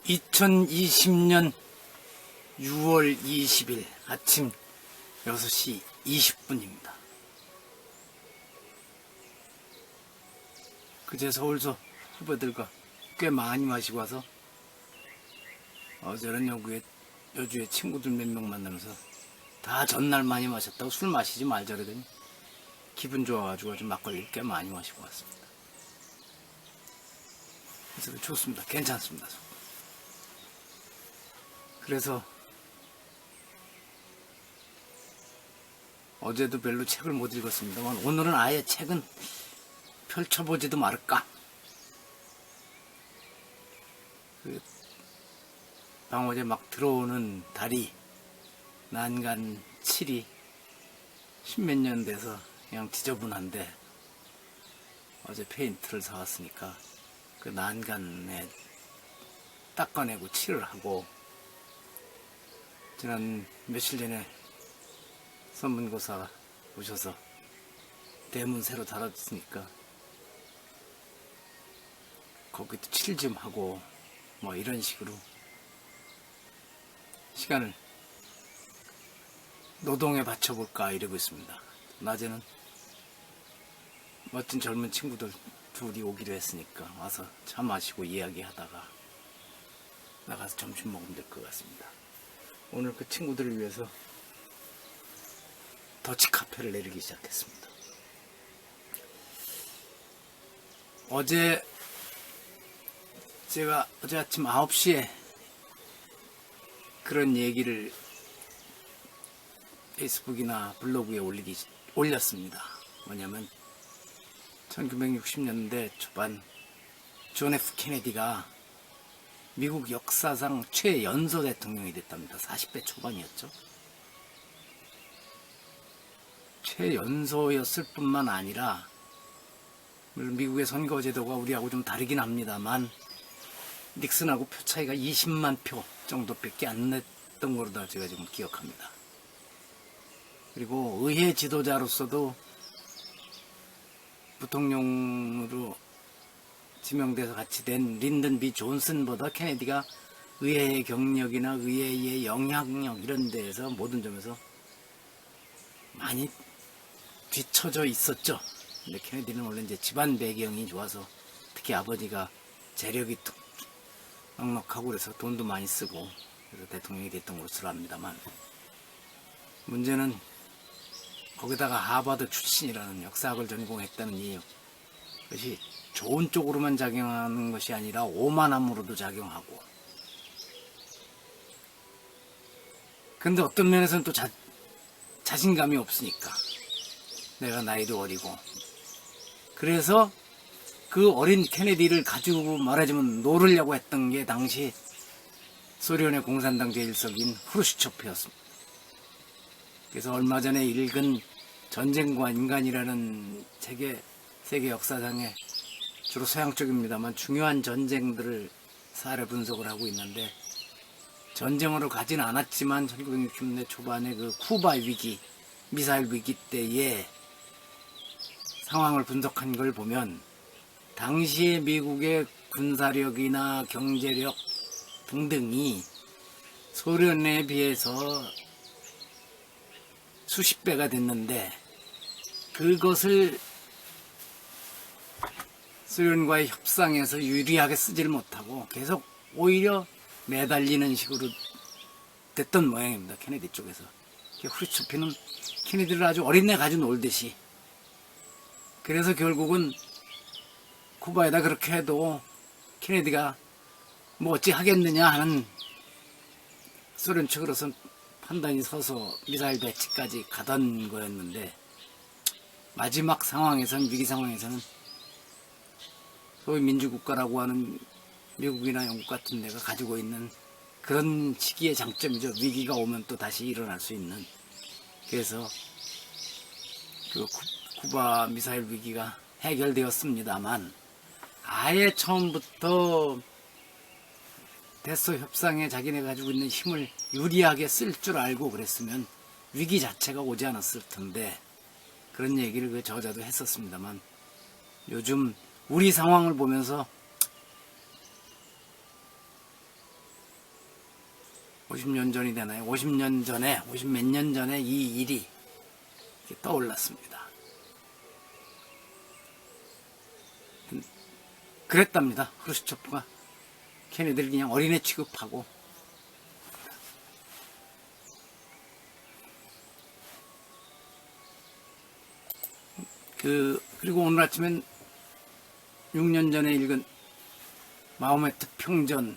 2020년 6월 20일 아침 6시 20분입니다. 그제 서울서 후배들과 꽤 많이 마시고 와서 어제는 여주에 친구들 몇 명 만나면서 다 전날 많이 마셨다고 술 마시지 말자 그러더니 기분 좋아가지고 좀 막걸리를 꽤 많이 마시고 왔습니다. 그래서 좋습니다. 괜찮습니다. 그래서 어제도 별로 책을 못 읽었습니다만 오늘은 아예 책은 펼쳐보지도 말을까. 방어제 막 들어오는 달이 난간 7이 십몇 년 돼서 그냥 지저분한데 어제 페인트를 사왔으니까 그 난간에 닦아내고 칠을 하고, 지난 며칠 전에 선문고사 오셔서 대문 새로 달았으니까 거기도 칠 좀 하고 뭐 이런 식으로 시간을 노동에 바쳐볼까 이러고 있습니다. 낮에는 멋진 젊은 친구들 둘이 오기로 했으니까 와서 차 마시고 이야기하다가 나가서 점심 먹으면 될 것 같습니다. 오늘 그 친구들을 위해서 더치 카페를 내리기 시작했습니다. 제가 어제 아침 9시에 그런 얘기를 페이스북이나 블로그에 올렸습니다. 뭐냐면 1960년대 초반 존 F 케네디가 미국 역사상 최연소 대통령이 됐답니다. 40대 초반이었죠. 최연소였을 뿐만 아니라 물론 미국의 선거제도가 우리하고 좀 다르긴 합니다만 닉슨하고 표 차이가 20만 표 정도밖에 안 냈던 거로 제가 지금 기억합니다. 그리고 의회 지도자로서도 부통령으로 지명돼서 같이 된 린든 B 존슨보다 케네디가 의회의 경력이나 의회의 영향력 이런 데에서 모든 점에서 많이 뒤처져 있었죠. 근데 케네디는 원래 이제 집안 배경이 좋아서 특히 아버지가 재력이 넉넉하고 그래서 돈도 많이 쓰고 그래서 대통령이 됐던 것으로 압니다만, 문제는 거기다가 하버드 출신이라는 역사학을 전공했다는 이유, 그것이 좋은 쪽으로만 작용하는 것이 아니라 오만함으로도 작용하고, 근데 어떤 면에서는 또 자신감이 없으니까 내가 나이도 어리고, 그래서 그 어린 케네디를 가지고 말하자면 노르려고 했던 게 당시 소련의 공산당 제1석인 후르시초프였습니다. 그래서 얼마 전에 읽은 전쟁과 인간이라는 책에 세계 역사상에 주로 서양 쪽입니다만 중요한 전쟁들을 사례 분석을 하고 있는데, 전쟁으로 가진 않았지만 1960년대 초반에 그 쿠바 위기, 미사일 위기 때의 상황을 분석한 걸 보면 당시의 미국의 군사력이나 경제력 등등이 소련에 비해서 수십 배가 됐는데 그것을 소련과의 협상에서 유리하게 쓰지를 못하고 계속 오히려 매달리는 식으로 됐던 모양입니다. 케네디 쪽에서. 후르츠초프는 케네디를 아주 어린애 가지고 놀듯이, 그래서 결국은 쿠바에다 그렇게 해도 케네디가 뭐 어찌 하겠느냐 하는 소련 측으로선 판단이 서서 미사일 배치까지 가던 거였는데, 마지막 상황에서는, 위기 상황에서는 소위 민주국가라고 하는 미국이나 영국 같은 데가 가지고 있는 그런 시기의 장점이죠. 위기가 오면 또 다시 일어날 수 있는. 그래서 그 쿠바 미사일 위기가 해결되었습니다만, 아예 처음부터 대소 협상에 자기네 가지고 있는 힘을 유리하게 쓸 줄 알고 그랬으면 위기 자체가 오지 않았을 텐데, 그런 얘기를 그 저자도 했었습니다만, 요즘 우리 상황을 보면서 50년 전이 되나요? 50년 전에, 50 몇 년 전에 이 일이 이렇게 떠올랐습니다. 그랬답니다. 크루스초프가 걔네들 그냥 어린애 취급하고. 그리고 오늘 아침엔 6년 전에 읽은 마호메트 평전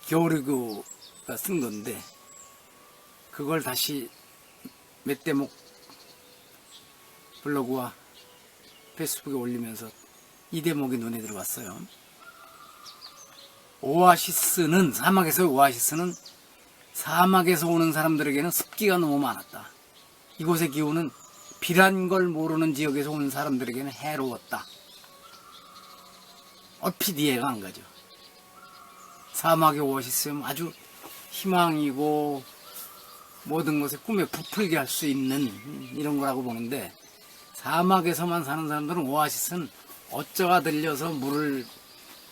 겨울이구가 쓴 건데, 그걸 다시 몇 대목 블로그와 페이스북에 올리면서 이 대목이 눈에 들어왔어요. 오아시스는, 사막에서의 오아시스는 사막에서 오는 사람들에게는 습기가 너무 많았다. 이곳의 기후는 비란 걸 모르는 지역에서 오는 사람들에게는 해로웠다. 얼핏 이해가 안 가죠. 사막의 오아시스는 아주 희망이고 모든 것에 꿈에 부풀게 할 수 있는 이런 거라고 보는데, 사막에서만 사는 사람들은 오아시스는 어쩌가 들려서 물을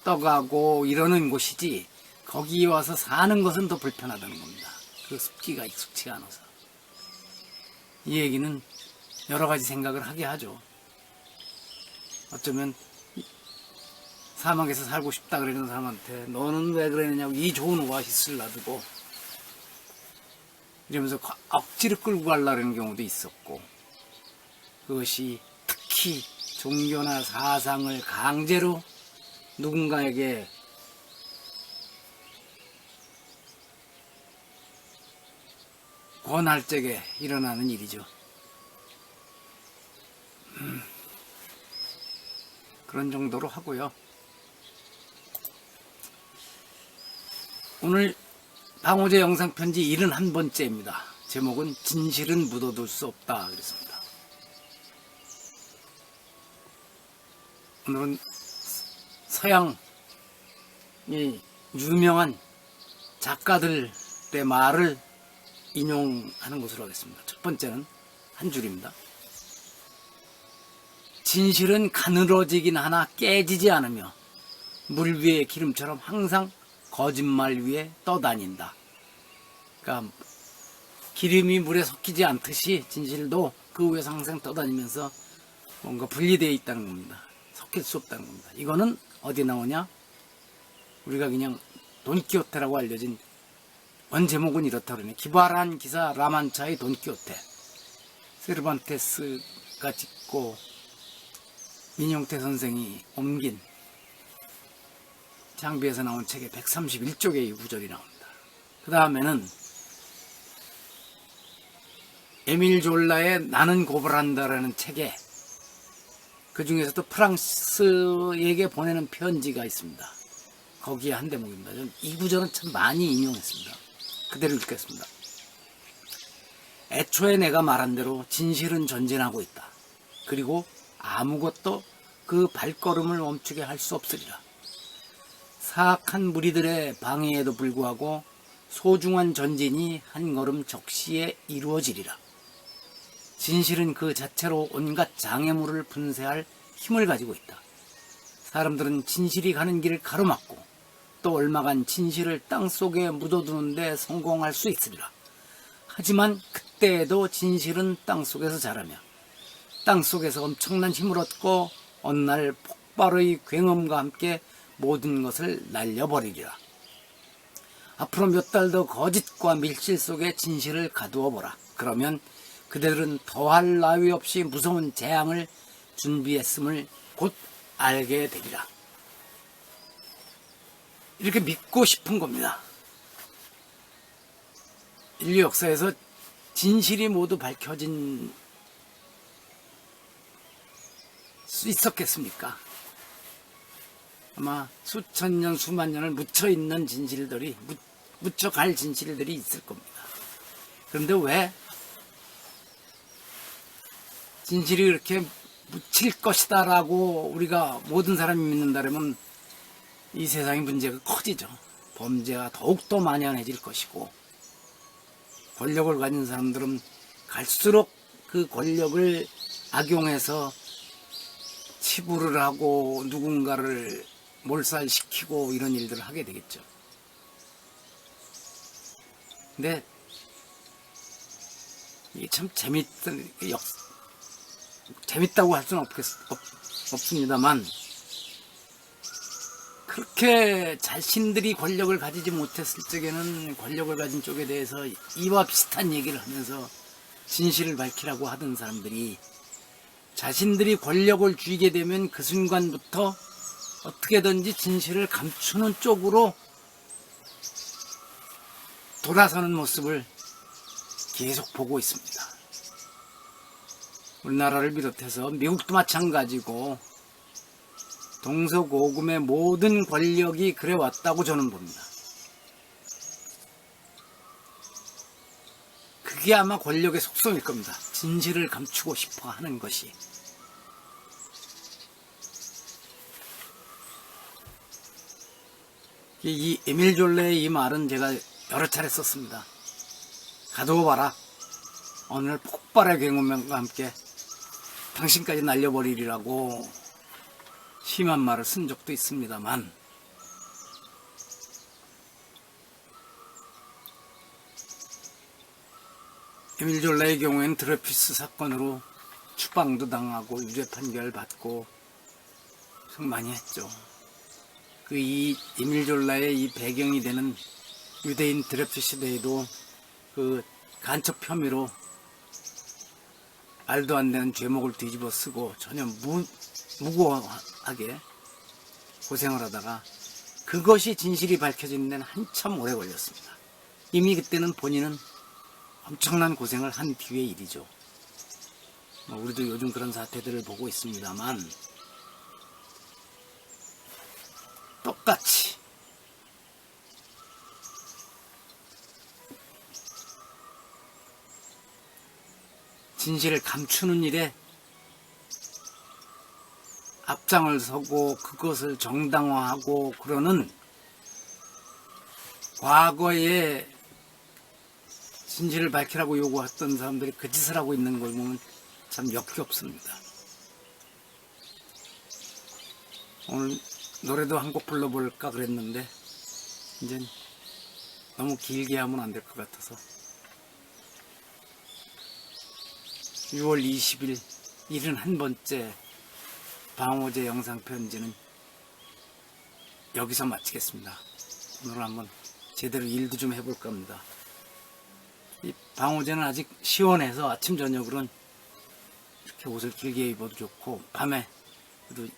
떠가고 이러는 곳이지, 거기 와서 사는 것은 더 불편하다는 겁니다. 그 습기가 익숙치가 않아서. 이 얘기는 여러 가지 생각을 하게 하죠. 어쩌면 사막에서 살고 싶다 그러는 사람한테 너는 왜 그러느냐고 이 좋은 오아시스를 놔두고 이러면서 억지로 끌고 가려는 경우도 있었고, 그것이 특히 종교나 사상을 강제로 누군가에게 권할 적에 일어나는 일이죠. 그런 정도로 하고요. 오늘 방호제 영상편지 71번째입니다. 제목은 진실은 묻어둘 수 없다 그랬습니다. 오늘은 서양의 유명한 작가들의 말을 인용하는 것으로 하겠습니다. 첫 번째는 한 줄입니다. 진실은 가늘어지긴 하나 깨지지 않으며 물 위의 기름처럼 항상 거짓말 위에 떠다닌다. 그러니까 기름이 물에 섞이지 않듯이 진실도 그 위에서 항상 떠다니면서 뭔가 분리되어 있다는 겁니다. 섞일 수 없다는 겁니다. 이거는 어디 나오냐? 우리가 그냥 돈키호테라고 알려진 원 제목은 이렇다 그러네. 기발한 기사 라만차의 돈키호테. 세르반테스가 짓고 민용태 선생이 옮긴 장비에서 나온 책에 131쪽에 이 구절이 나옵니다. 그 다음에는 에밀 졸라의 나는 고발한다라는 책에 그 중에서도 프랑스에게 보내는 편지가 있습니다. 거기에 한 대목입니다. 저는 이 구절은 참 많이 인용했습니다. 그대로 읽겠습니다. 애초에 내가 말한 대로 진실은 전진하고 있다. 그리고 아무것도 그 발걸음을 멈추게 할 수 없으리라. 사악한 무리들의 방해에도 불구하고 소중한 전진이 한 걸음 적시에 이루어지리라. 진실은 그 자체로 온갖 장애물을 분쇄할 힘을 가지고 있다. 사람들은 진실이 가는 길을 가로막고 또 얼마간 진실을 땅속에 묻어두는 데 성공할 수 있으리라. 하지만 그때에도 진실은 땅속에서 자라며 땅속에서 엄청난 힘을 얻고 어느 날 폭발의 굉음과 함께 모든 것을 날려버리리라. 앞으로 몇 달 더 거짓과 밀실 속에 진실을 가두어 보라. 그러면 그들은 더할 나위 없이 무서운 재앙을 준비했음을 곧 알게 되리라. 이렇게 믿고 싶은 겁니다. 인류 역사에서 진실이 모두 밝혀진 수 있었겠습니까? 아마 수천 년, 수만 년을 묻혀있는 진실들이, 묻혀갈 진실들이 있을 겁니다. 그런데 왜 진실이 그렇게 묻힐 것이다 라고 우리가 모든 사람이 믿는다면 이 세상의 문제가 커지죠. 범죄가 더욱더 만연해질 것이고, 권력을 가진 사람들은 갈수록 그 권력을 악용해서 치부를 하고 누군가를 몰살시키고 이런 일들을 하게 되겠죠. 근데 이게 참 재밌다고 할 수는 없습니다만, 그렇게 자신들이 권력을 가지지 못했을 적에는 권력을 가진 쪽에 대해서 이와 비슷한 얘기를 하면서 진실을 밝히라고 하던 사람들이 자신들이 권력을 쥐게 되면 그 순간부터 어떻게든지 진실을 감추는 쪽으로 돌아서는 모습을 계속 보고 있습니다. 우리나라를 비롯해서 미국도 마찬가지고 동서고금의 모든 권력이 그래 왔다고 저는 봅니다. 그게 아마 권력의 속성일 겁니다. 진실을 감추고 싶어 하는 것이. 이 에밀 졸레의 이 말은 제가 여러 차례 썼습니다. 가두어 봐라. 오늘 폭발의 경험과 함께 당신까지 날려버리리라고 심한 말을 쓴 적도 있습니다만, 에밀 졸레의 경우에는 드레피스 사건으로 추방도 당하고 유죄 판결 받고 많이 했죠. 이 에밀 졸라의 이 배경이 되는 유대인 드레피스 데이도 그 간첩 혐의로 말도 안 되는 죄목을 뒤집어 쓰고 전혀 무고하게 고생을 하다가 그것이 진실이 밝혀지는 데는 한참 오래 걸렸습니다. 이미 그때는 본인은 엄청난 고생을 한 뒤의 일이죠. 우리도 요즘 그런 사태들을 보고 있습니다만, 똑같이 진실을 감추는 일에 앞장을 서고 그것을 정당화하고 그러는 과거에 진실을 밝히라고 요구했던 사람들이 그 짓을 하고 있는 걸 보면 참 역겹습니다. 오늘 노래도 한 곡 불러볼까 그랬는데 이제 너무 길게 하면 안 될 것 같아서 6월 20일 71번째 방호제 영상편지는 여기서 마치겠습니다. 오늘 한번 제대로 일도 좀 해볼까 합니다. 이 방호제는 아직 시원해서 아침 저녁으로는 이렇게 옷을 길게 입어도 좋고, 밤에 그래도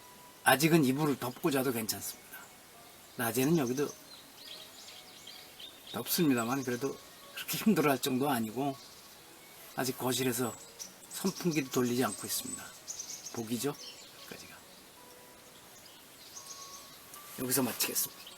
아직은 이불을 덮고 자도 괜찮습니다. 낮에는 여기도 덥습니다만 그래도 그렇게 힘들어할 정도 아니고 아직 거실에서 선풍기도 돌리지 않고 있습니다. 복이죠? 여기까지가. 여기서 마치겠습니다.